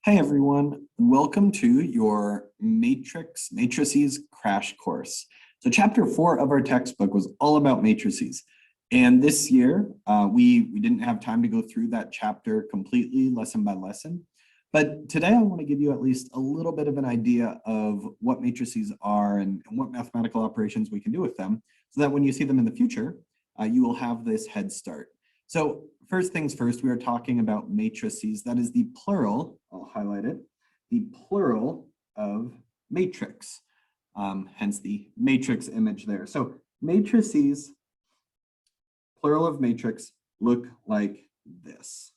Hey everyone, welcome to your Matrices crash course. So chapter 4 of our textbook was all about matrices. And this year, we didn't have time to go through that chapter completely, lesson by lesson. But today I want to give you at least a little bit of an idea of what matrices are and what mathematical operations we can do with them, so that when you see them in the future, you will have this head start. So first things first, we are talking about matrices. That is the plural, I'll highlight it, the plural of matrix, hence the matrix image there. So matrices, plural of matrix, look like this.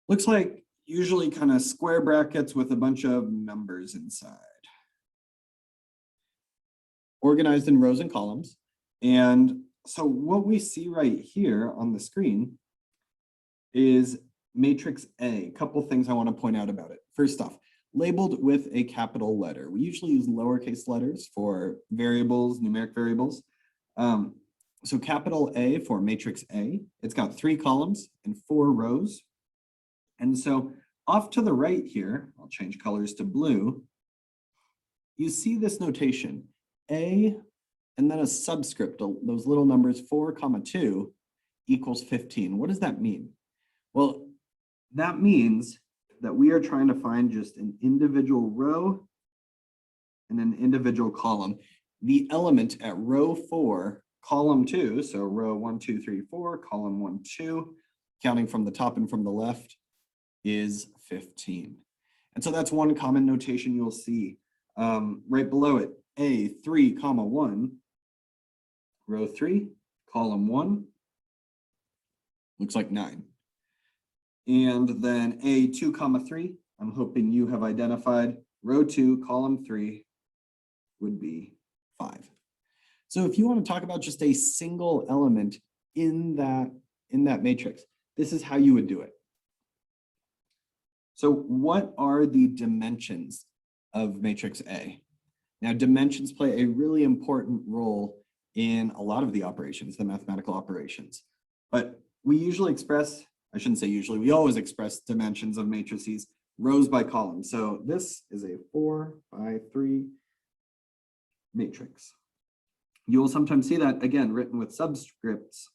Looks like usually kind of square brackets with a bunch of numbers inside. Organized in rows and columns. And so what we see right here on the screen is matrix A. A couple things I want to point out about it. First off, labeled with a capital letter. We usually use lowercase letters for variables, numeric variables. So capital A for matrix A, it's got 3 columns and 4 rows. And so off to the right here, I'll change colors to blue, you see this notation, A and then a subscript, those little numbers 4, 2 equals 15. What does that mean? Well, that means that we are trying to find just an individual row and an individual column. The element at row 4, column 2, so row 1, 2, 3, 4, column 1, 2, counting from the top and from the left, is 15. And so that's one common notation you'll see. Right below it, A, 3, 1, row 3, column 1, looks like 9. And then A, 2, 3, I'm hoping you have identified row 2, column 3 would be 5. So if you want to talk about just a single element in that matrix, this is how you would do it. So what are the dimensions of matrix A? Now, dimensions play a really important role in a lot of the operations, the mathematical operations. But we usually express, I shouldn't say usually, we always express dimensions of matrices rows by column. So this is a 4 by 3 matrix. You will sometimes see that, again, written with subscripts,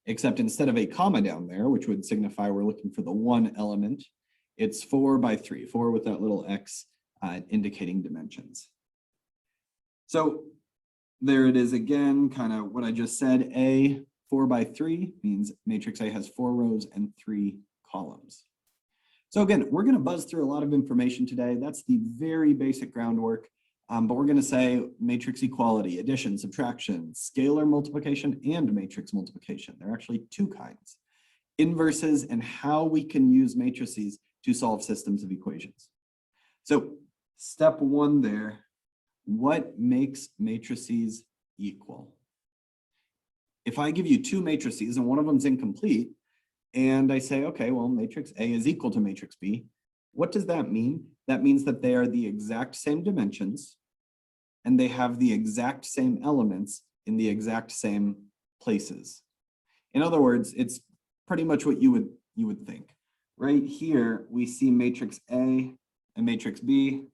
except instead of a comma down there, which would signify we're looking for the one element, it's 4 by 3, 4 with that little X indicating dimensions. So there it is again, kind of what I just said, A, 4 by 3 means matrix A has 4 rows and 3 columns. So again, we're going to buzz through a lot of information today. That's the very basic groundwork. But we're going to say matrix equality, addition, subtraction, scalar multiplication, and matrix multiplication. There are actually 2 kinds. Inverses and how we can use matrices to solve systems of equations. So step 1 there, what makes matrices equal? If I give you 2 matrices and one of them's incomplete, and I say, okay, well, matrix A is equal to matrix B, what does that mean? That means that they are the exact same dimensions and they have the exact same elements in the exact same places. In other words, it's pretty much what you would think. Right here, we see matrix A and matrix B,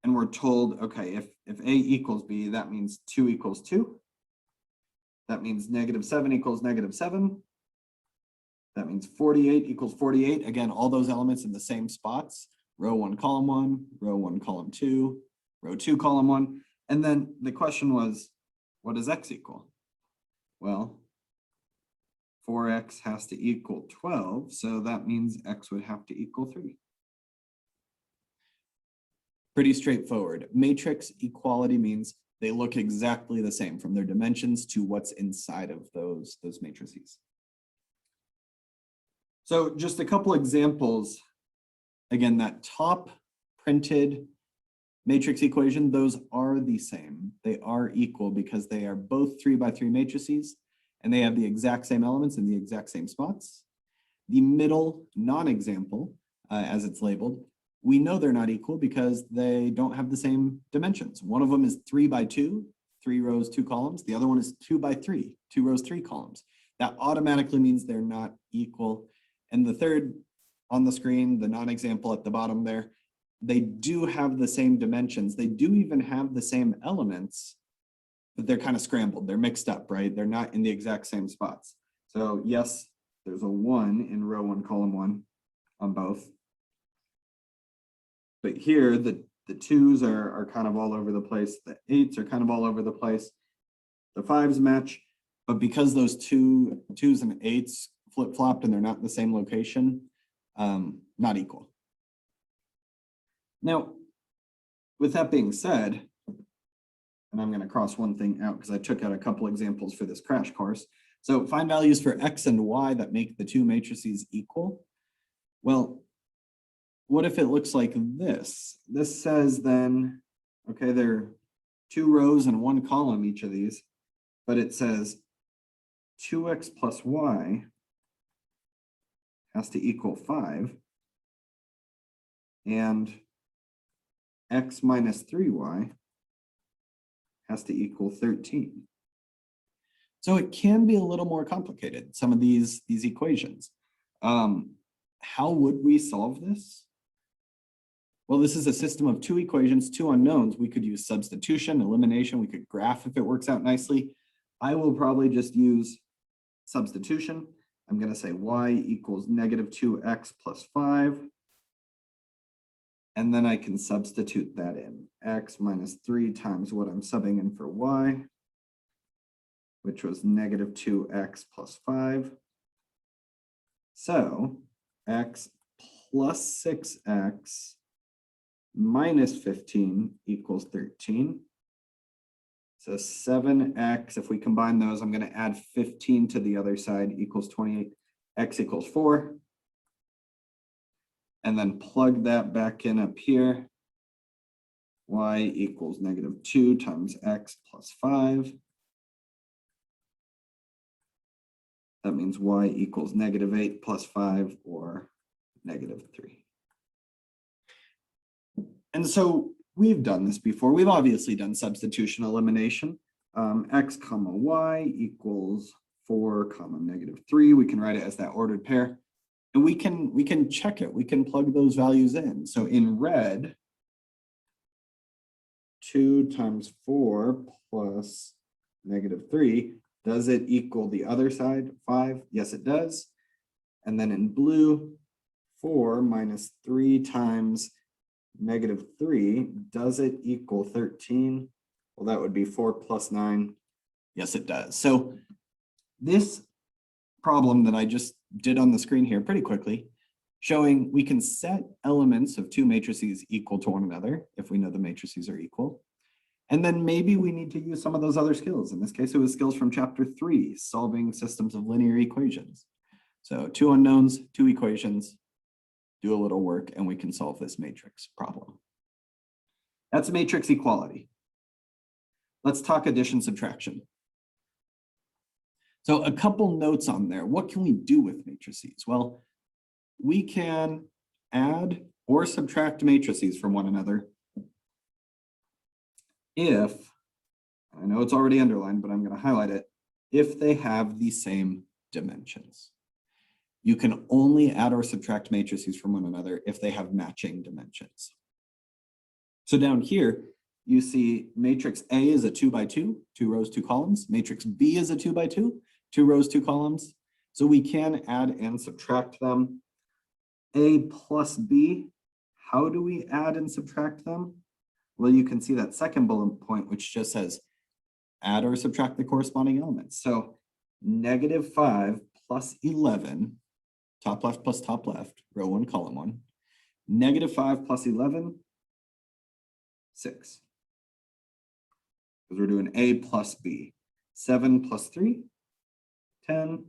and we're told, okay, if A equals B, that means 2 equals 2. That means -7 equals -7. That means 48 equals 48. Again, all those elements in the same spots. Row 1, column 1, row 1, column 2, row 2, column 1. And then the question was, what does X equal? Well, 4X has to equal 12, so that means X would have to equal 3. Pretty straightforward. Matrix equality means they look exactly the same from their dimensions to what's inside of those matrices. So just a couple examples. Again, that top printed matrix equation, those are the same. They are equal because they are both 3 by 3 matrices and they have the exact same elements in the exact same spots. The middle non-example, as it's labeled, we know they're not equal because they don't have the same dimensions. One of them is 3 by 2, 3 rows, 2 columns. The other one is 2 by 3, 2 rows, 3 columns. That automatically means they're not equal. And the third on the screen, the non-example at the bottom there, they do have the same dimensions. They do even have the same elements, but they're kind of scrambled. They're mixed up, right? They're not in the exact same spots. So yes, there's a 1 in row 1, column 1 on both. But here, the 2s are kind of all over the place. The 8s are kind of all over the place. The 5s match, but because those 2s and 8s flip-flopped and they're not in the same location, not equal. Now, with that being said, and I'm going to cross one thing out because I took out a couple examples for this crash course. So find values for x and y that make the two matrices equal. Well, what if it looks like this? This says then, okay, there are 2 rows and 1 column, each of these, but it says 2x plus y has to equal 5, and x minus 3y has to equal 13. So it can be a little more complicated, some of these equations. How would we solve this? Well, this is a system of 2 equations, 2 unknowns. We could use substitution, elimination. We could graph if it works out nicely. I will probably just use substitution. I'm going to say y equals negative 2x plus 5. And then I can substitute that in. X minus 3 times what I'm subbing in for y, which was negative 2x plus 5. So x plus 6x minus 15 equals 13. So 7x, if we combine those, I'm going to add 15 to the other side, equals 28. X equals 4. And then plug that back in up here. Y equals negative 2 times x plus 5. That means y equals negative 8 plus 5, or negative 3. And so we've done this before. We've obviously done substitution elimination. X comma y equals 4 comma negative 3. We can write it as that ordered pair. And we can check it. We can plug those values in. So in red, 2 times 4 plus negative 3, does it equal the other side, 5? Yes, it does. And then in blue, 4 minus 3 times negative 3, does it equal 13? Well, that would be 4 plus 9. Yes, it does. So this problem that I just did on the screen here pretty quickly, showing we can set elements of 2 matrices equal to one another if we know the matrices are equal. And then maybe we need to use some of those other skills. In this case, it was skills from chapter 3, solving systems of linear equations. So 2 unknowns, 2 equations, do a little work, and we can solve this matrix problem. That's matrix equality. Let's talk addition, subtraction. So a couple notes on there. What can we do with matrices? Well, we can add or subtract matrices from one another if, I know it's already underlined, but I'm going to highlight it, if they have the same dimensions. You can only add or subtract matrices from one another if they have matching dimensions. So down here, you see matrix A is a 2 by 2, 2 rows, 2 columns. Matrix B is a 2 by 2, 2 rows, 2 columns. So we can add and subtract them. A plus B, how do we add and subtract them? Well, you can see that second bullet point, which just says add or subtract the corresponding elements. So negative 5 plus 11, top left plus top left, row 1, column 1. Negative 5 plus 11, 6. Because we're doing A plus B. 7 plus 3, 10.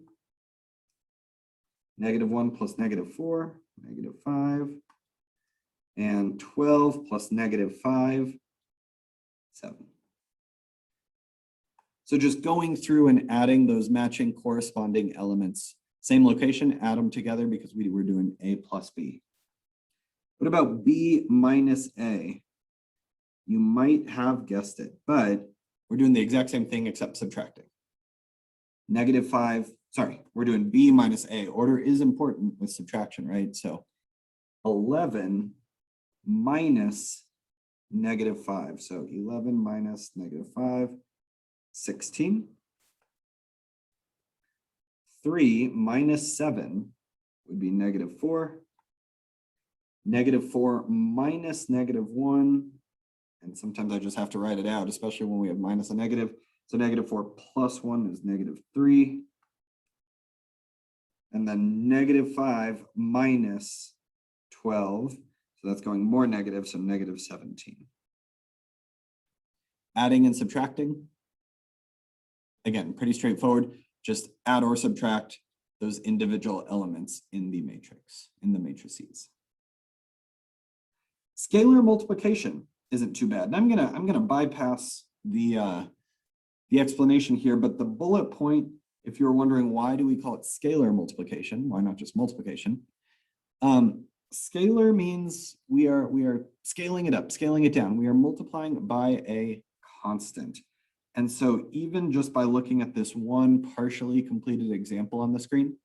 Negative 1 plus negative 4, negative 5. And 12 plus negative 5, 7. So just going through and adding those matching corresponding elements, same location, add them together because we were doing A plus B. What about B minus A? You might have guessed it, but we're doing the exact same thing except subtracting. Negative 5 sorry, we're doing B minus A. Order is important with subtraction, right? So 11 minus -5. So 11 minus -5, 16. 3 minus 7 would be -4. -4 minus -1. And sometimes I just have to write it out, especially when we have minus a negative. So -4 plus 1 is -3. And then -5 minus 12. So that's going more negative, so -17. Adding and subtracting. Again, pretty straightforward. Just add or subtract those individual elements in the matrix, in the matrices. Scalar multiplication isn't too bad. And I'm gonna bypass the explanation here, but the bullet point, if you're wondering why do we call it scalar multiplication, why not just multiplication? Scalar means we are scaling it up, scaling it down. We are multiplying by a constant. And so even just by looking at this one partially completed example on the screen,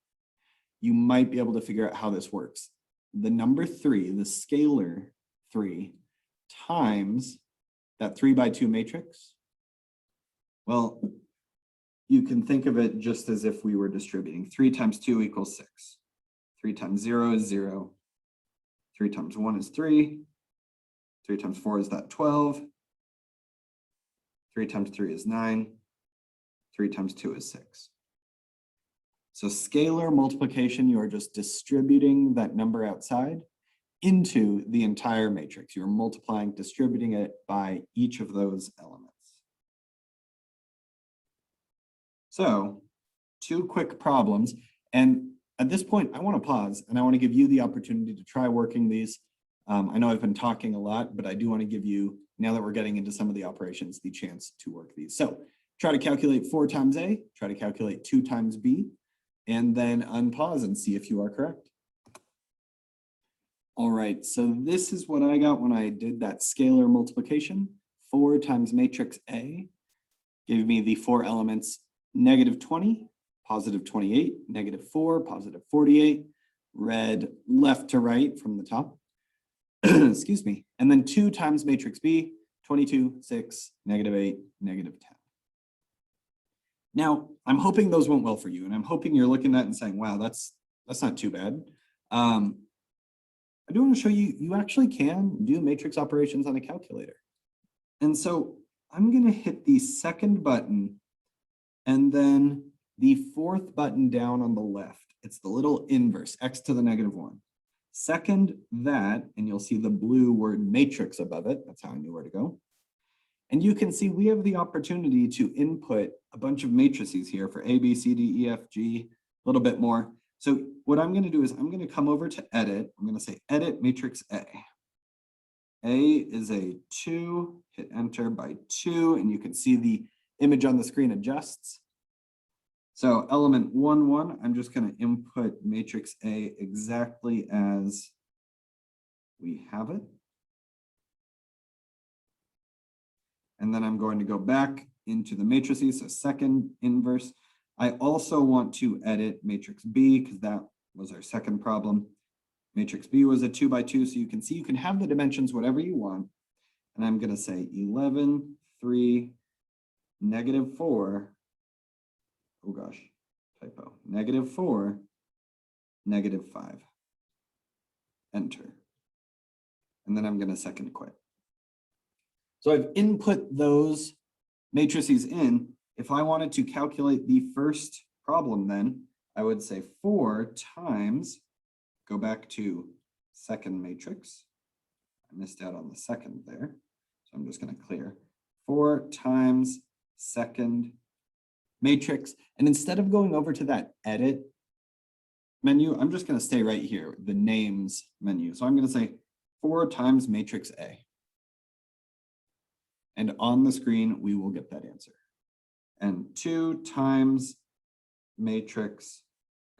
you might be able to figure out how this works. The number 3, the scalar 3, times that 3 by 2 matrix. Well, you can think of it just as if we were distributing. 3 times 2 equals 6. 3 times 0 is 0. 3 times 1 is 3. 3 times 4 is that 12. 3 times 3 is 9. 3 times 2 is 6. So scalar multiplication, you are just distributing that number outside into the entire matrix. You're multiplying, distributing it by each of those elements. So 2 quick problems. And at this point, I want to pause and I want to give you the opportunity to try working these. I know I've been talking a lot, but I do want to give you, now that we're getting into some of the operations, the chance to work these. So try to calculate 4 times A, try to calculate 2 times B, and then unpause and see if you are correct. All right, so this is what I got when I did that scalar multiplication. 4 times matrix A gave me the 4 elements -20, +28, -4, +48, read left to right from the top. Excuse me. And then 2 times matrix B, 22, 6, -8, -10. Now, I'm hoping those went well for you, and I'm hoping you're looking at it and saying, wow, that's not too bad. I do want to show you, you actually can do matrix operations on a calculator. And so I'm going to hit the second button and then the 4th button down on the left. It's the little inverse, x to the -1. Second that, and you'll see the blue word matrix above it. That's how I knew where to go. And you can see we have the opportunity to input a bunch of matrices here for A, B, C, D, E, F, G, a little bit more. So what I'm going to do is I'm going to come over to edit. I'm going to say edit matrix A. A is a 2, hit enter by 2, and you can see the image on the screen adjusts. So element 1, 1, I'm just going to input matrix A exactly as we have it. And then I'm going to go back into the matrices, so second inverse. I also want to edit matrix B because that was our second problem. Matrix B was a 2 by 2, so you can see you can have the dimensions whatever you want. And I'm going to say 11, 3, -4. Oh gosh, typo. -4, -5. Enter. And then I'm going to second quit. So I've input those matrices in. If I wanted to calculate the first problem, then I would say 4 times, go back to second matrix. I missed out on the second there. So I'm just going to clear 4 times second matrix. And instead of going over to that edit menu, I'm just going to stay right here, the names menu. So I'm going to say 4 times matrix A. And on the screen, we will get that answer. And 2 times matrix,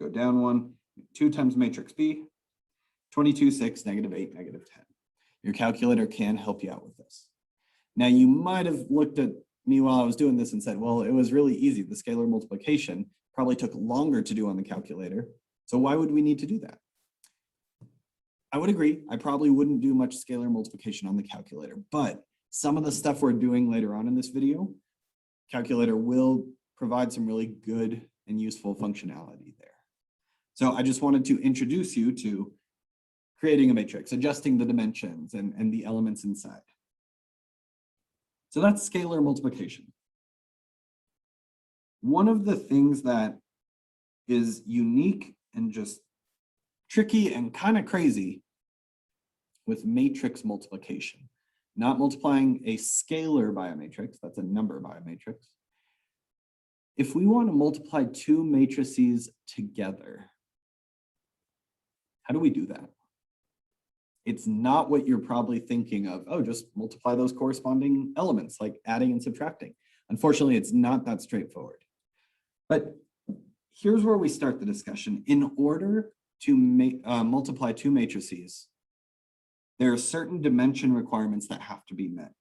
go down 1, 2 times matrix B, 22, 6, -8, -10. Your calculator can help you out with this. Now you might have looked at me while I was doing this and said, well, it was really easy. The scalar multiplication probably took longer to do on the calculator. So why would we need to do that? I would agree. I probably wouldn't do much scalar multiplication on the calculator, but some of the stuff we're doing later on in this video, calculator will provide some really good and useful functionality there. So I just wanted to introduce you to creating a matrix, adjusting the dimensions and the elements inside. So that's scalar multiplication. One of the things that is unique and just tricky and kind of crazy with matrix multiplication, not multiplying a scalar by a matrix, that's a number by a matrix. If we want to multiply two matrices together, how do we do that? It's not what you're probably thinking of, oh, just multiply those corresponding elements like adding and subtracting. Unfortunately, it's not that straightforward. But here's where we start the discussion. In order to multiply two matrices, there are certain dimension requirements that have to be met.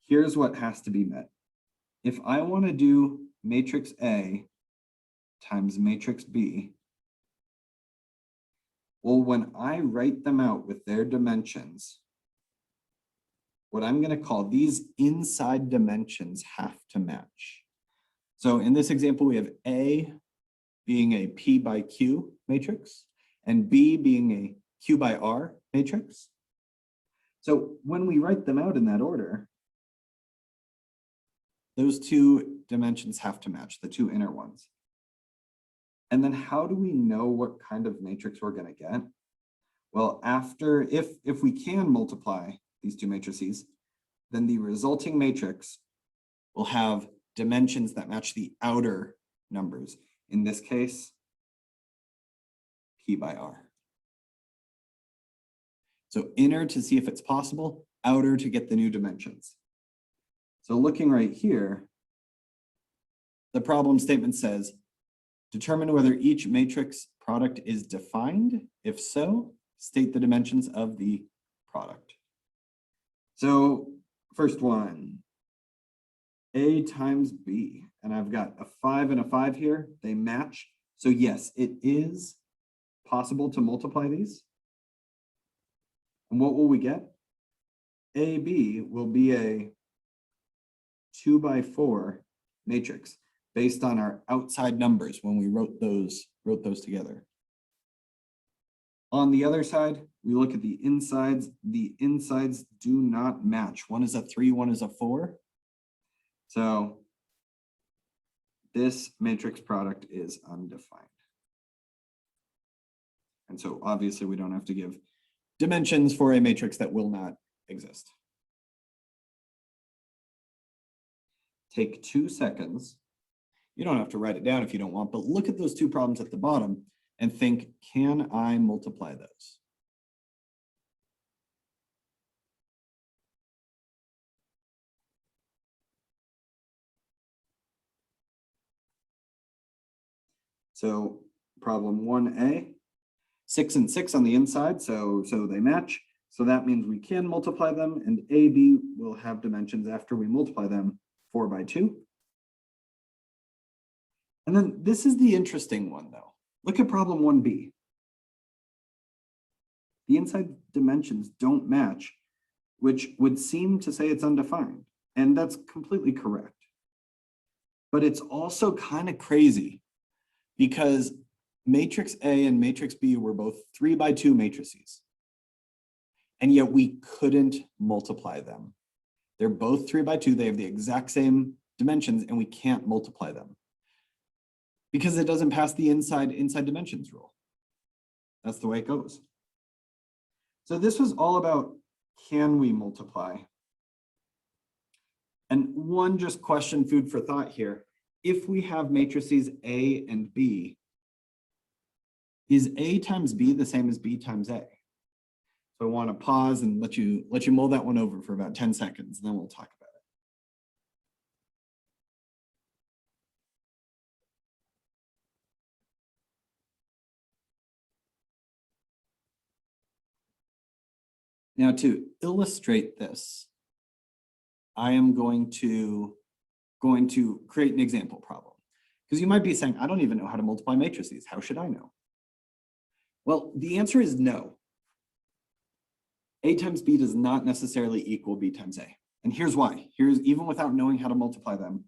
Here's what has to be met. If I want to do matrix A times matrix B, well, when I write them out with their dimensions, what I'm going to call these inside dimensions have to match. So in this example, we have A being a P by Q matrix and B being a Q by R matrix. So when we write them out in that order, those two dimensions have to match, the two inner ones. And then how do we know what kind of matrix we're going to get? Well, if we can multiply these two matrices, then the resulting matrix will have dimensions that match the outer numbers. In this case, P by R. So inner to see if it's possible, outer to get the new dimensions. So looking right here, the problem statement says, determine whether each matrix product is defined. If so, state the dimensions of the product. So first one, A times B, and I've got a 5 and a 5 here, they match. So yes, it is possible to multiply these. And what will we get? AB will be a 2 by 4 matrix based on our outside numbers when we wrote those together. On the other side, we look at the insides. The insides do not match. One is a 3, one is a 4. So this matrix product is undefined. And so obviously we don't have to give dimensions for a matrix that will not exist. Take 2 seconds. You don't have to write it down if you don't want, but look at those two problems at the bottom and think, can I multiply those? So problem 1A, 6 and 6 on the inside, so they match. So that means we can multiply them, and AB will have dimensions after we multiply them, 4 by 2. And then this is the interesting one though. Look at problem 1B. The inside dimensions don't match, which would seem to say it's undefined. And that's completely correct. But it's also kind of crazy because matrix A and matrix B were both 3 by 2 matrices. And yet we couldn't multiply them. They're both 3 by 2. They have the exact same dimensions and we can't multiply them because it doesn't pass the inside dimensions rule. That's the way it goes. So this was all about, can we multiply? And one just question, food for thought here. If we have matrices A and B, is A times B the same as B times A? So I want to pause and let you mull that one over for about 10 seconds, and then we'll talk about it. Now to illustrate this, I am going to create an example problem Because you might be saying, I don't even know how to multiply matrices. How should I know? Well, the answer is no. A times B does not necessarily equal B times A. And here's why. Here's even without knowing how to multiply them.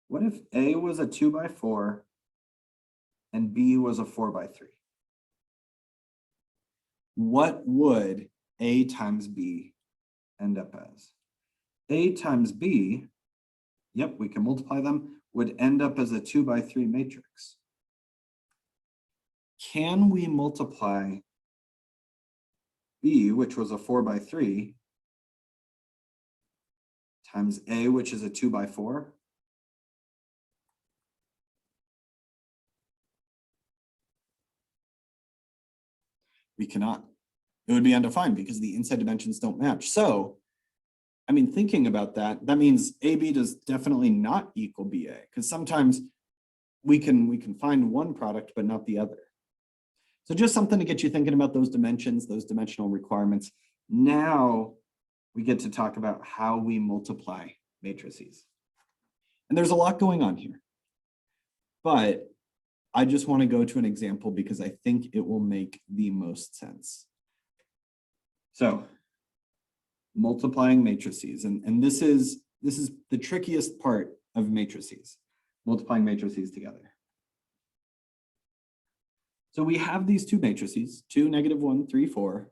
What if A was a 2 by 4 and B was a 4 by 3? What would A times B end up as? A times B, yep, we can multiply them, would end up as a 2 by 3 matrix. Can we multiply B, which was a 4 by 3, times A, which is a 2 by 4? We cannot. It would be undefined because the inside dimensions don't match. So, I mean, thinking about that, that means AB does definitely not equal BA, because sometimes we can find one product, but not the other. So just something to get you thinking about those dimensions, those dimensional requirements. Now we get to talk about how we multiply matrices. And there's a lot going on here, but I just want to go to an example because I think it will make the most sense. So multiplying matrices, and this is the trickiest part of matrices, multiplying matrices together. So we have these two matrices, 2, -1, 3, 4,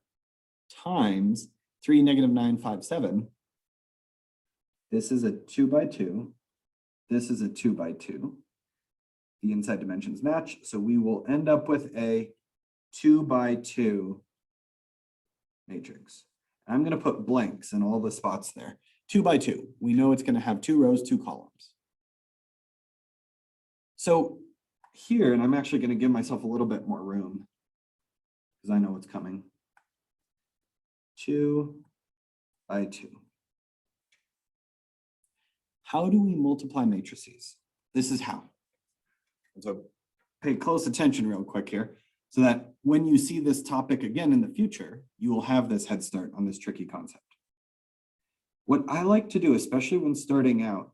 times 3, -9, 5, 7. This is a 2 by 2. This is a 2 by 2. The inside dimensions match, so we will end up with a 2 by 2 matrix. I'm going to put blanks in all the spots there. 2 by 2. We know it's going to have 2 rows, 2 columns. So here, and I'm actually going to give myself a little bit more room because I know what's coming. 2 by 2. How do we multiply matrices? This is how. So pay close attention real quick here, so that when you see this topic again in the future, you will have this head start on this tricky concept. What I like to do, especially when starting out,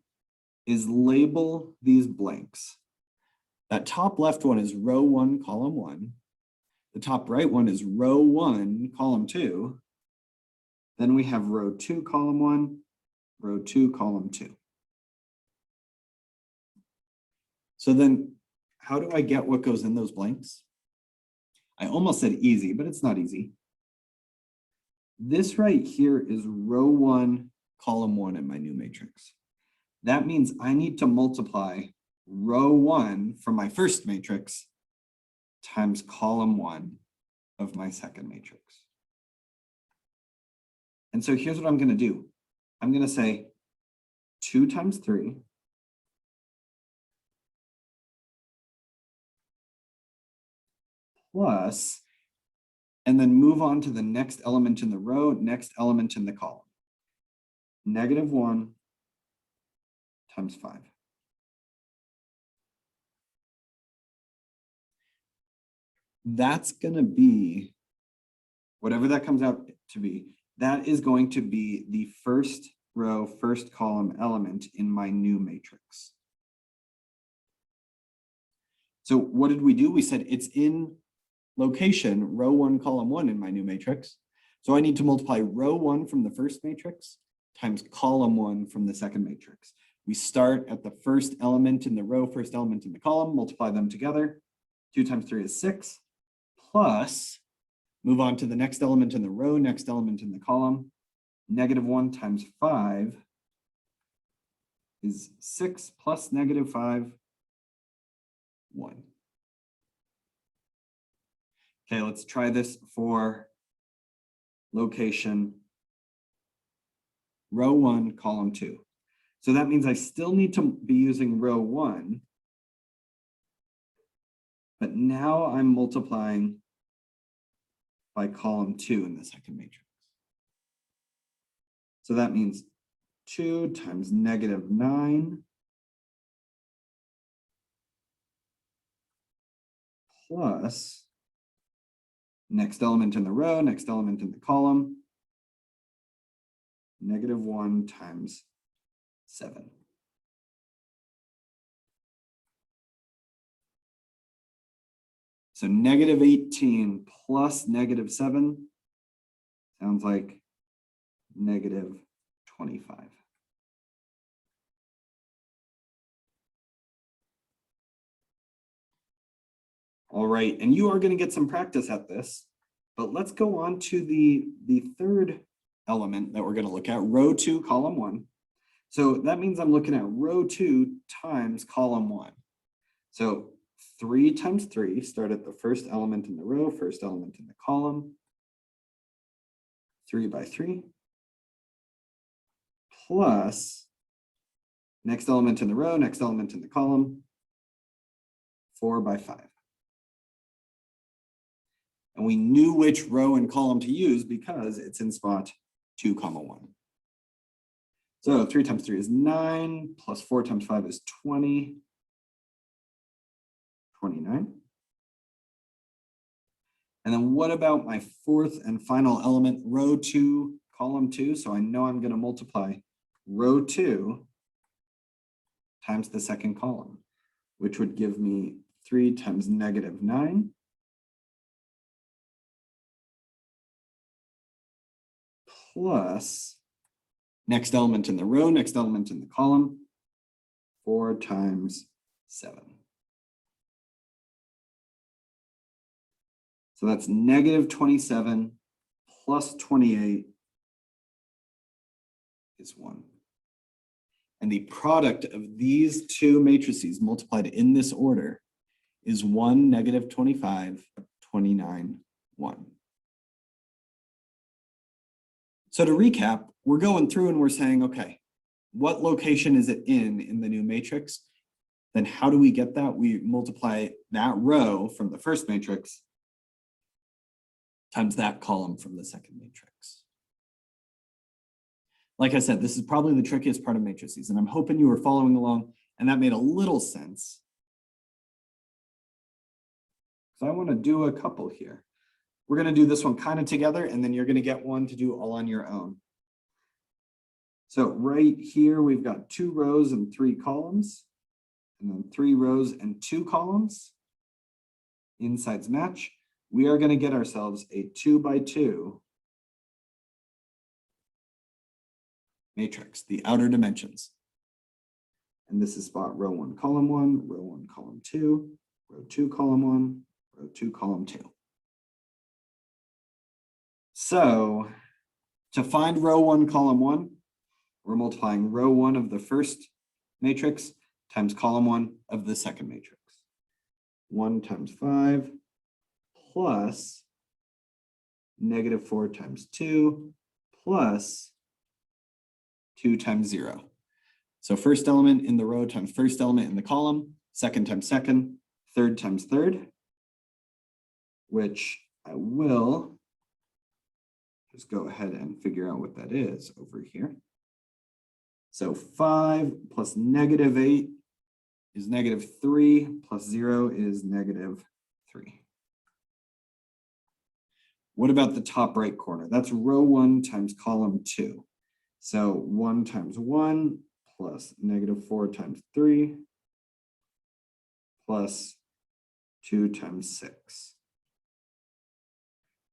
is label these blanks. That top left one is row 1, column 1. The top right one is row 1, column 2. Then we have row 2, column 1, row 2, column 2. So then how do I get what goes in those blanks? I almost said easy, but it's not easy. This right here is row 1, column 1 in my new matrix. That means I need to multiply row 1 from my first matrix times column 1 of my second matrix. And so here's what I'm going to do. I'm going to say 2 times 3 plus, and then move on to the next element in the row, next element in the column. -1 times 5. That's going to be, whatever that comes out to be, that is going to be the first row, first column element in my new matrix. So what did we do? We said it's in location, row 1, column 1 in my new matrix. So I need to multiply row 1 from the first matrix times column 1 from the second matrix. We start at the first element in the row, first element in the column, multiply them together. 2 times 3 is 6, plus move on to the next element in the row, next element in the column. -1 times 5 is 6 plus -5, 1. Okay, let's try this for location, row 1, column 2. So that means I still need to be using row 1, but now I'm multiplying by column 2 in the second matrix. So that means 2 times -9 plus next element in the row, next element in the column, -1 times 7. So negative 18 plus negative 7 sounds like negative 25. All right, and you are going to get some practice at this, but let's go on to the third element that we're going to look at, row 2, column 1. So that means I'm looking at row 2 times column 1. So 3 times 3, start at the first element in the row, first element in the column, 3 by 3, plus next element in the row, next element in the column, 4 by 5. And we knew which row and column to use because it's in spot 2, 1. So 3 times 3 is 9, plus 4 times 5 is 20, 29. And then what about my fourth and final element, row 2, column 2? So I know I'm going to multiply row 2 times the second column, which would give me 3 times negative 9. Plus next element in the row, next element in the column, 4 times 7. So that's negative 27 plus 28 is 1. And the product of these two matrices multiplied in this order is 1, negative 25, 29, 1. So to recap, we're going through and we're saying, okay, what location is it in the new matrix? Then how do we get that? We multiply that row from the first matrix times that column from the second matrix. Like I said, this is probably the trickiest part of matrices, and I'm hoping you were following along and that made a little sense. So I want to do a couple here. We're going to do this one kind of together, and then you're going to get one to do all on your own. So right here, we've got 2 rows and 3 columns, and then 3 rows and 2 columns. Insides match. We are going to get ourselves a 2 by 2 matrix, the outer dimensions. And this is spot row 1, column 1, row 1, column 2, row 2, column 1, row 2, column 2. So to find row 1, column 1, we're multiplying row 1 of the first matrix times column 1 of the second matrix. 1 times 5 plus negative 4 times 2 plus 2 times 0. So first element in the row times first element in the column, second times second, third times third, which I will just go ahead and figure out what that is over here. So 5 plus negative 8 is negative 3, plus 0 is negative 3. What about the top right corner? That's row 1 times column 2. So 1 times 1 plus negative 4 times 3 plus 2 times 6.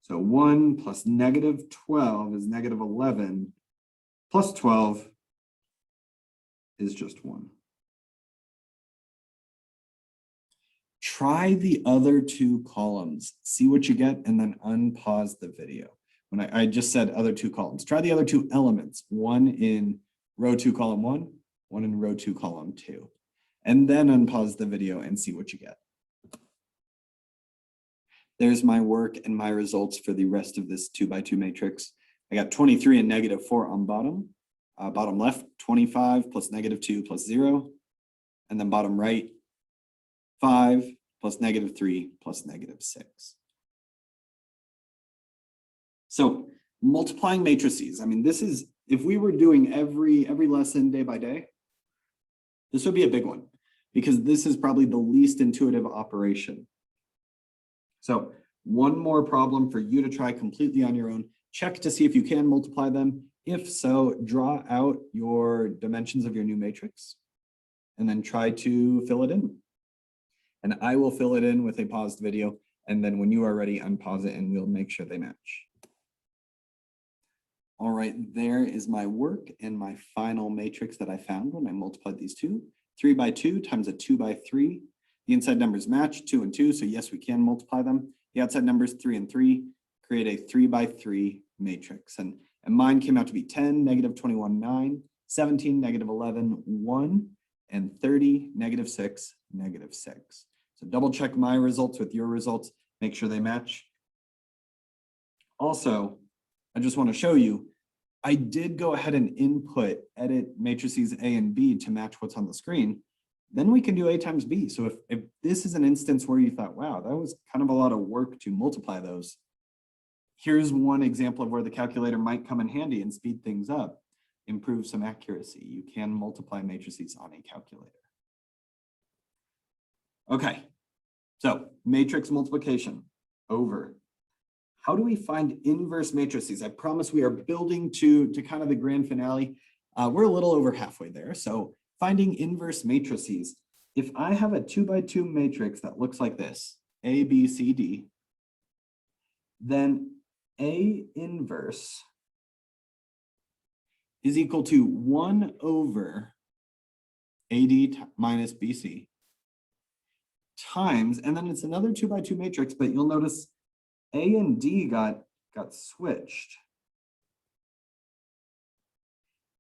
So 1 plus negative 12 is negative 11, plus 12 is just 1. Try the other 2 columns, see what you get, and then unpause the video. When I just said other 2 columns, try the other 2 elements, one in row 2, column 1, one in row 2, column 2, and then unpause the video and see what you get. There's my work and my results for the rest of this 2 by 2 matrix. I got 23 and negative 4 on bottom. Bottom left, 25 plus negative 2 plus 0. And then bottom right, 5 plus negative 3 plus negative 6. So multiplying matrices, I mean, this is, if we were doing every lesson day by day, this would be a big one because this is probably the least intuitive operation. So one more problem for you to try completely on your own. Check to see if you can multiply them. If so, draw out your dimensions of your new matrix and then try to fill it in. And I will fill it in with a paused video And then when you are ready, unpause it and we'll make sure they match. All right, there is my work and my final matrix that I found when I multiplied these two. 3 by 2 times a 2 by 3. The inside numbers match 2 and 2, so yes, we can multiply them. The outside numbers 3 and 3 create a 3 by 3 matrix. And mine came out to be 10, negative 21, 9, 17, negative 11, 1, and 30, negative 6, negative 6. So double check my results with your results, make sure they match. Also, I just want to show you, I did go ahead and edit matrices A and B to match what's on the screen. Then we can do A times B. So if this is an instance where you thought, wow, that was kind of a lot of work to multiply those, here's one example of where the calculator might come in handy and speed things up, improve some accuracy. You can multiply matrices on a calculator. Okay, so matrix multiplication over. How do we find inverse matrices? I promise we are building to kind of the grand finale. We're a little over halfway there. So finding inverse matrices. If I have a 2 by 2 matrix that looks like this, A, B, C, D, then A inverse is equal to 1 over AD minus BC times, and then it's another 2 by 2 matrix, but you'll notice A and D got switched.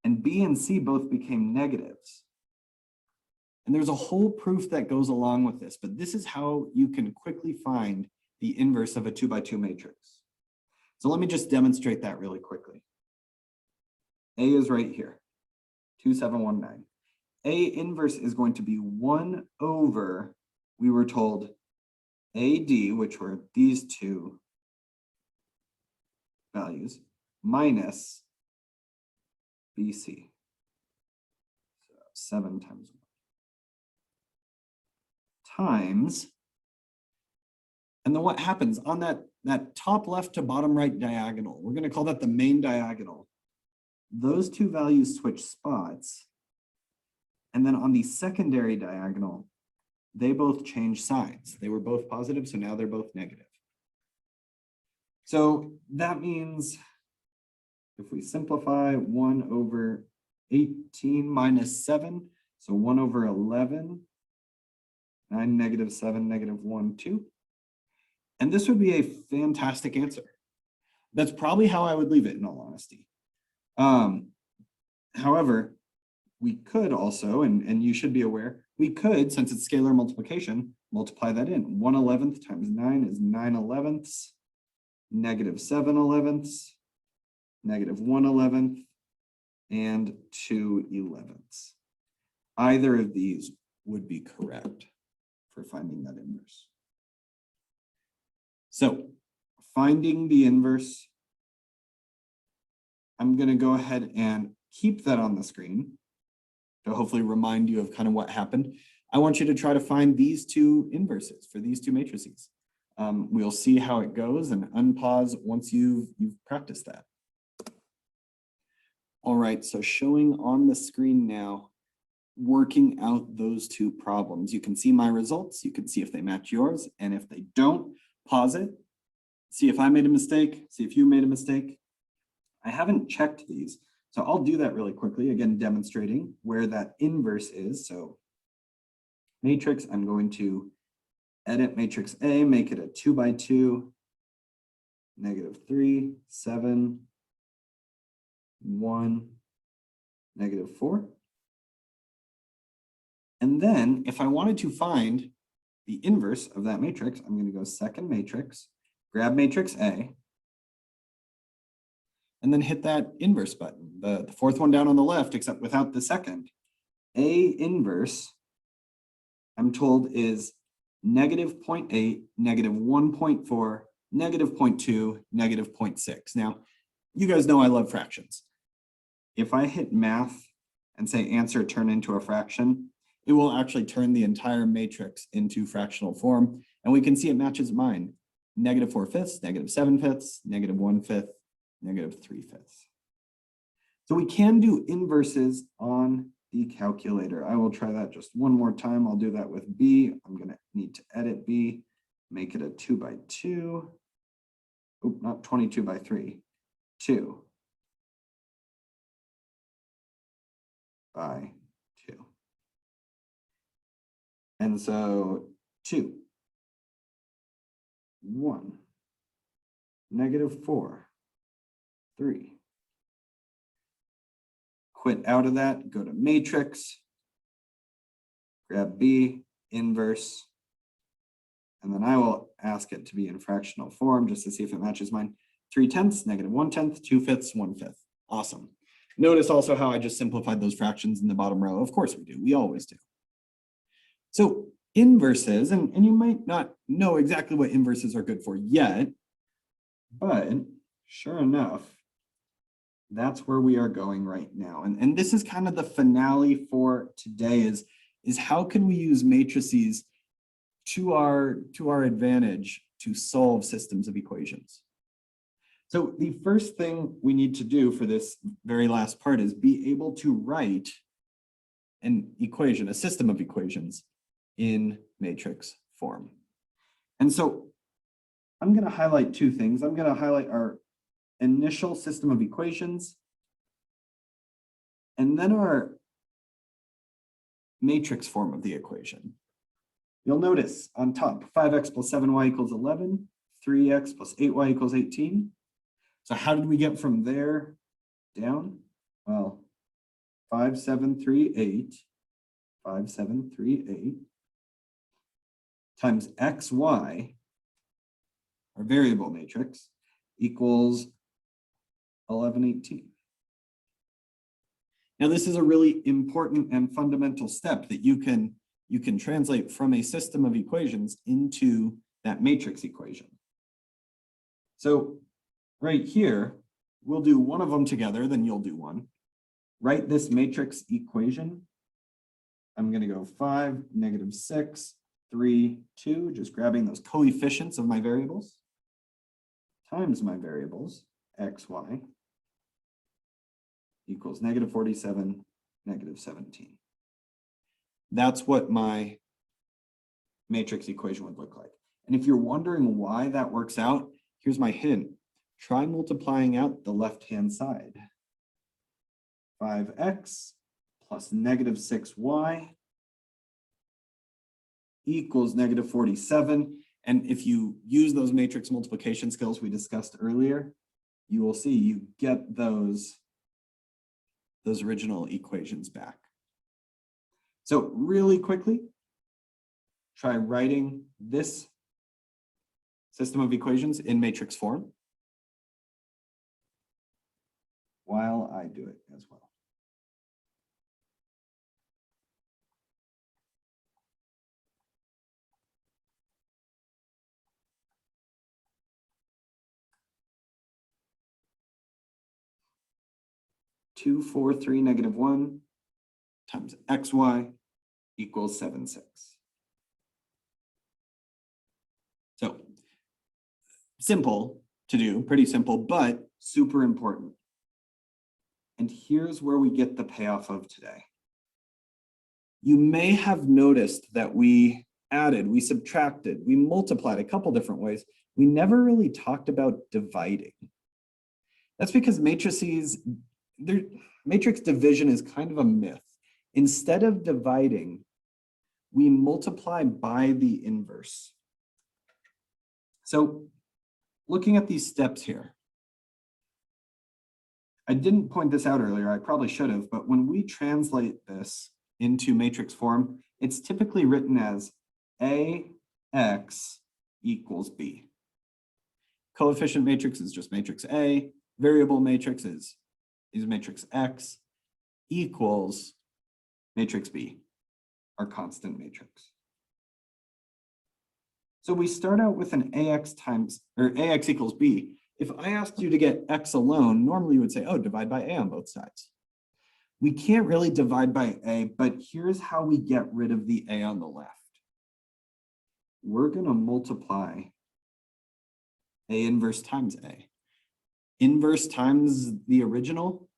And B and C both became negatives. And there's a whole proof that goes along with this, but this is how you can quickly find the inverse of a 2 by 2 matrix. So let me just demonstrate that really quickly. A is right here, 2719. A inverse is going to be 1 over, we were told, AD, which were these two values, minus BC. So 7 times 1. Times, and then what happens on that top left to bottom right diagonal, we're going to call that the main diagonal. Those two values switch spots. And then on the secondary diagonal, they both change signs. They were both positive, so now they're both negative. So that means if we simplify 1 over 18 minus 7, so 1 over 11, 9, negative 7, negative 1, 2. And this would be a fantastic answer. That's probably how I would leave it in all honesty. However, we could also, and you should be aware, we could, since it's scalar multiplication, multiply that in. 1/11 times 9 is 9/11, negative 7/11, negative 1/11, and 2/11. Either of these would be correct for finding that inverse. So finding the inverse, I'm going to go ahead and keep that on the screen to hopefully remind you of kind of what happened. I want you to try to find these two inverses for these two matrices. We'll see how it goes and unpause once you've practiced that. All right, so showing on the screen now, working out those two problems. You can see my results. You can see if they match yours. And if they don't, pause it. See if I made a mistake. See if you made a mistake. I haven't checked these, so I'll do that really quickly, again, demonstrating where that inverse is. So matrix, I'm going to edit matrix A, make it a 2 by 2, negative 3, 7, 1, negative 4. And then if I wanted to find the inverse of that matrix, I'm going to go second matrix, grab matrix A, and then hit that inverse button, the fourth one down on the left, except without the second. A inverse, I'm told, is negative 0.8, negative 1.4, negative 0.2, negative 0.6. Now, you guys know I love fractions. If I hit math and say answer turn into a fraction, it will actually turn the entire matrix into fractional form. And we can see it matches mine. Negative 4/5, negative 7/5, negative 1/5, negative 3/5. So we can do inverses on the calculator. I will try that just one more time. I'll do that with B. I'm going to need to edit B, make it a 2 by 2. Oop, not 22 by 3, 2 by 2. And so 2, 1, -4, 3. Quit out of that, go to matrix, grab B, inverse, and then I will ask it to be in fractional form just to see if it matches mine. 3/10, -1/10, 2/5, 1/5. Awesome. Notice also how I just simplified those fractions in the bottom row. Of course we do, we always do. So inverses, and you might not know exactly what inverses are good for yet, but sure enough, that's where we are going right now. And this is kind of the finale for today is how can we use matrices to our advantage to solve systems of equations. So the first thing we need to do for this very last part is be able to write an equation, a system of equations in matrix form. And so I'm going to highlight two things. I'm going to highlight our initial system of equations and then our matrix form of the equation. You'll notice on top, 5x plus 7y equals 11, 3x plus 8y equals 18. So how did we get from there down? Well, 5, 7, 3, 8, 5, 7, 3, 8 times xy, our variable matrix, equals 11, 18. Now, this is a really important and fundamental step that you can translate from a system of equations into that matrix equation. So right here, we'll do one of them together, then you'll do one. Write this matrix equation. I'm going to go 5, -6, 3, 2, just grabbing those coefficients of my variables, times my variables, x, y, equals -47, -17. That's what my matrix equation would look like. And if you're wondering why that works out, here's my hint. Try multiplying out the left-hand side. 5x plus -6y equals -47. And if you use those matrix multiplication skills we discussed earlier, you will see you get those original equations back. So really quickly, try writing this system of equations in matrix form while I do it as well. Two, 4, 3, -1 times xy equals 7, 6. So simple to do, pretty simple, but super important. And here's where we get the payoff of today. You may have noticed that we added, we subtracted, we multiplied a couple different ways. We never really talked about dividing. That's because matrices, matrix division is kind of a myth. Instead of dividing, we multiply by the inverse. So looking at these steps here, I didn't point this out earlier, I probably should have, but when we translate this into matrix form, it's typically written as AX equals B. Coefficient matrix is just matrix A, variable matrix is matrix X equals matrix B, our constant matrix. So we start out with an AX equals B. If I asked you to get X alone, normally you would say, oh, divide by A on both sides. We can't really divide by A, but here's how we get rid of the A on the left. We're going to multiply A inverse times A. Inverse times the original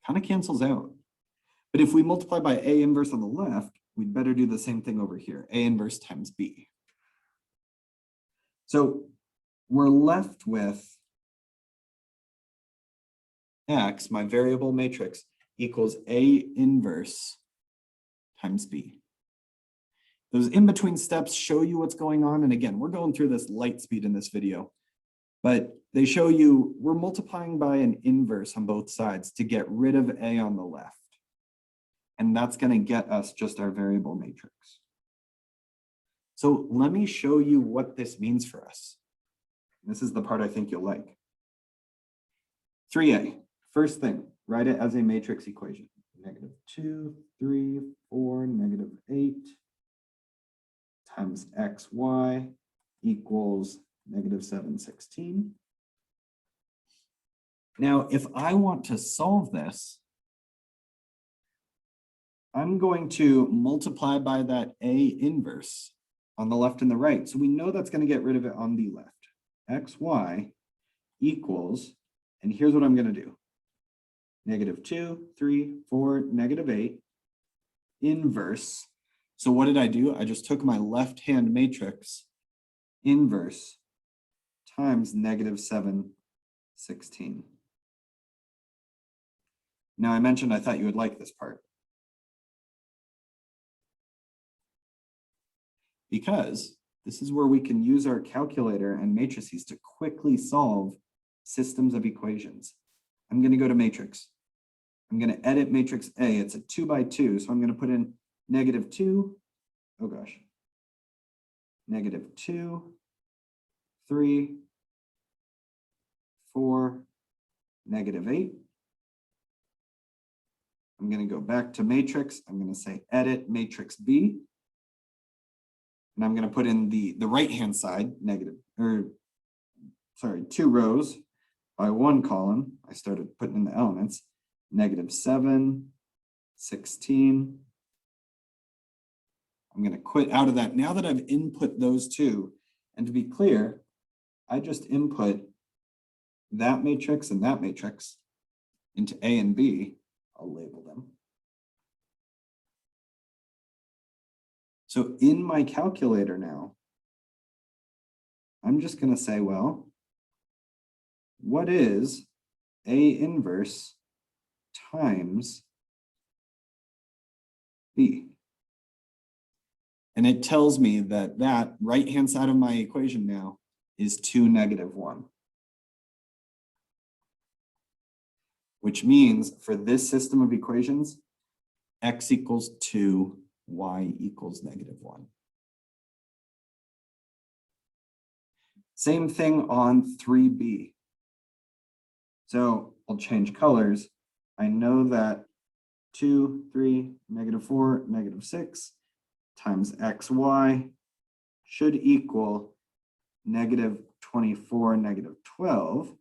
kind of cancels out. But if we multiply by A inverse on the left, we'd better do the same thing over here, A inverse times B. So we're left with X, my variable matrix, equals A inverse times B. Those in-between steps show you what's going on. And again, we're going through this light speed in this video, but they show you we're multiplying by an inverse on both sides to get rid of A on the left. And that's going to get us just our variable matrix. So let me show you what this means for us. This is the part I think you'll like. 3a, first thing, write it as a matrix equation. -2, 3, 4, -8 times xy equals -7, 16. Now, if I want to solve this, I'm going to multiply by that A inverse on the left and the right. So we know that's going to get rid of it on the left. Xy equals, and here's what I'm going to do. -2, 3, 4, -8 inverse. So what did I do? I just took my left-hand matrix inverse times -7, 16. Now I mentioned I thought you would like this part, because this is where we can use our calculator and matrices to quickly solve systems of equations. I'm going to go to matrix. I'm going to edit matrix A. It's a 2 by 2, so I'm going to put in -2. Oh gosh. -2, 3, 4, -8. I'm going to go back to matrix. I'm going to say edit matrix B. And I'm going to put in the right-hand side, 2 rows by 1 column. I started putting in the elements, -7, 16. I'm going to quit out of that. Now that I've input those two, and to be clear, I just input that matrix and that matrix into A and B. I'll label them. So in my calculator now, I'm just going to say, well, what is A inverse times B? And it tells me that that right-hand side of my equation now is 2, -1. Which means for this system of equations, x equals 2, y equals -1. Same thing on 3b. So I'll change colors. I know that 2, 3, -4, -6 times xy should equal -24, -12.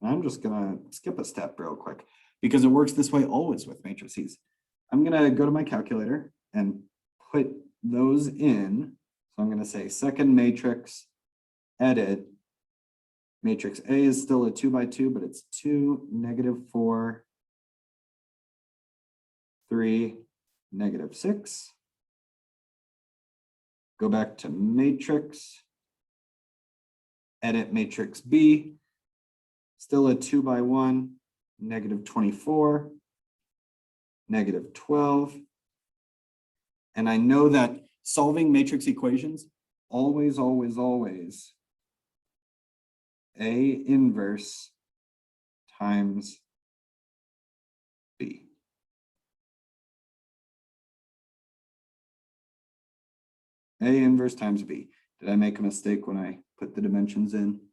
I'm just going to skip a step real quick because it works this way always with matrices. I'm going to go to my calculator and put those in. So I'm going to say second matrix, edit. Matrix A is still a 2 by 2, but it's 2, -4, 3, -6. Go back to matrix, edit matrix B. Still a 2 by 1, -24, -12. And I know that solving matrix equations, always, A inverse times B. A inverse times B. Did I make a mistake when I put the dimensions in?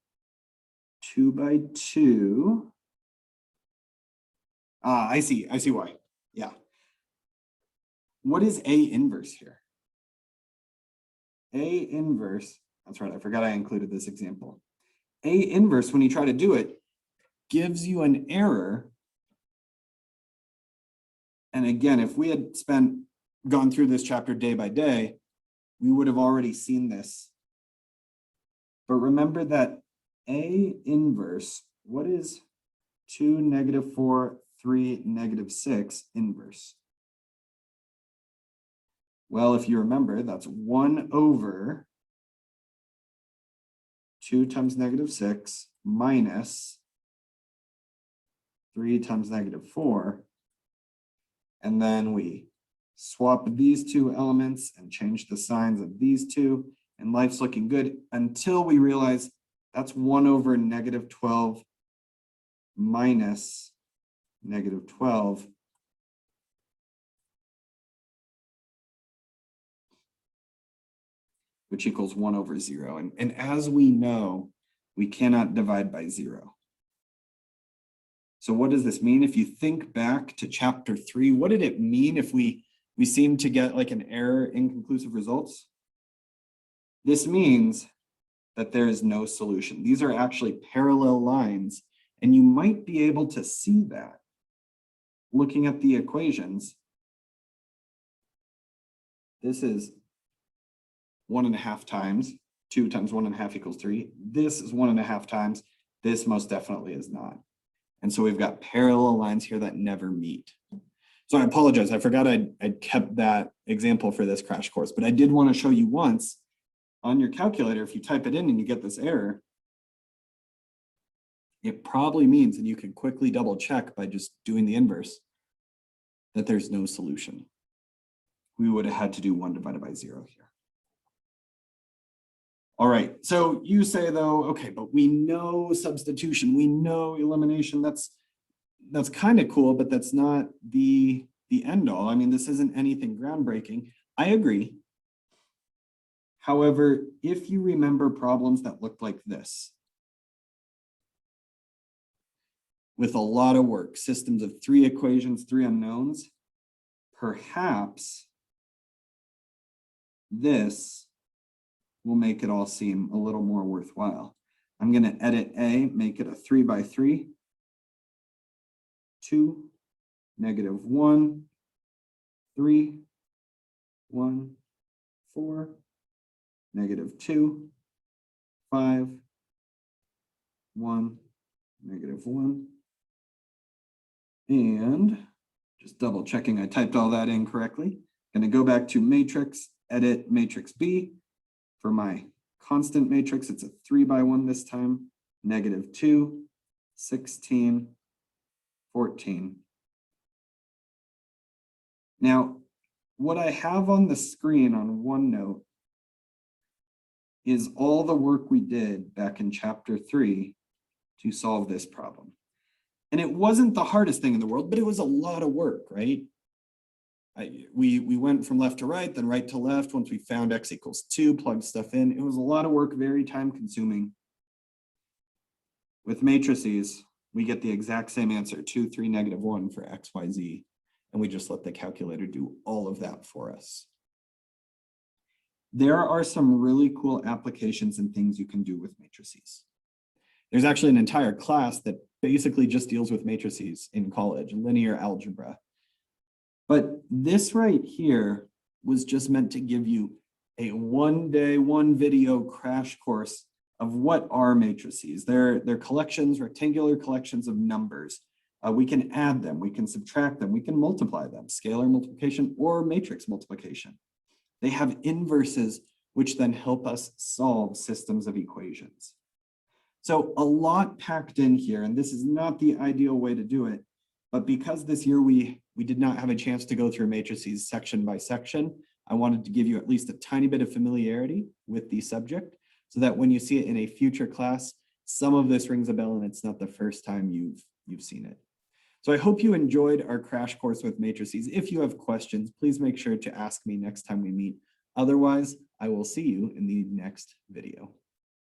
2 by 2. I see why. Yeah. What is A inverse here? A inverse, that's right, I forgot I included this example. A inverse, when you try to do it, gives you an error. And again, if we had gone through this chapter day by day, we would have already seen this. But remember that A inverse, what is 2, -4, 3, -6 inverse? Well, if you remember, that's 1 over 2 times -6 minus 3 times -4. And then we swap these two elements and change the signs of these two, and life's looking good until we realize that's 1 over -12 minus -12. Which equals 1 over 0. And as we know, we cannot divide by 0. So what does this mean? If you think back to chapter 3, what did it mean if we seem to get like an error, inconclusive results? This means that there is no solution. These are actually parallel lines, and you might be able to see that looking at the equations. This is 1.5 times, 2 times 1.5 equals 3. This is 1.5 times. This most definitely is not. And so we've got parallel lines here that never meet. So I apologize. I forgot I'd kept that example for this crash course, but I did want to show you once on your calculator, if you type it in and you get this error, it probably means that you can quickly double check by just doing the inverse that there's no solution. We would have had to do 1 divided by 0 here. All right, so you say though, okay, but we know substitution, we know elimination, that's kind of cool, but that's not the end all. I mean, this isn't anything groundbreaking. I agree. However, if you remember problems that looked like this, with a lot of work, systems of 3 equations, 3 unknowns, perhaps this will make it all seem a little more worthwhile. I'm going to edit A, make it a 3 by 3, 2, -1, 3, 1, 4, -2, 5, 1, -1. And just double checking I typed all that in correctly. Going to go back to matrix, edit matrix B. For my constant matrix, it's a 3 by 1 this time, -2, 16, 14. Now, what I have on the screen on OneNote is all the work we did back in chapter 3 to solve this problem. And it wasn't the hardest thing in the world, but it was a lot of work, right? We went from left to right, then right to left. Once we found x equals 2, plugged stuff in. It was a lot of work, very time consuming. With matrices, we get the exact same answer, 2, 3, -1 for x, y, z. And we just let the calculator do all of that for us. There are some really cool applications and things you can do with matrices. There's actually an entire class that basically just deals with matrices in college, linear algebra. But this right here was just meant to give you a 1-day, 1-video crash course of what are matrices. They're collections, rectangular collections of numbers. We can add them, we can subtract them, we can multiply them, scalar multiplication or matrix multiplication. They have inverses, which then help us solve systems of equations. So a lot packed in here, and this is not the ideal way to do it, but because this year we did not have a chance to go through matrices section by section, I wanted to give you at least a tiny bit of familiarity with the subject so that when you see it in a future class, some of this rings a bell and it's not the first time you've seen it. So I hope you enjoyed our crash course with matrices. If you have questions, please make sure to ask me next time we meet. Otherwise, I will see you in the next video.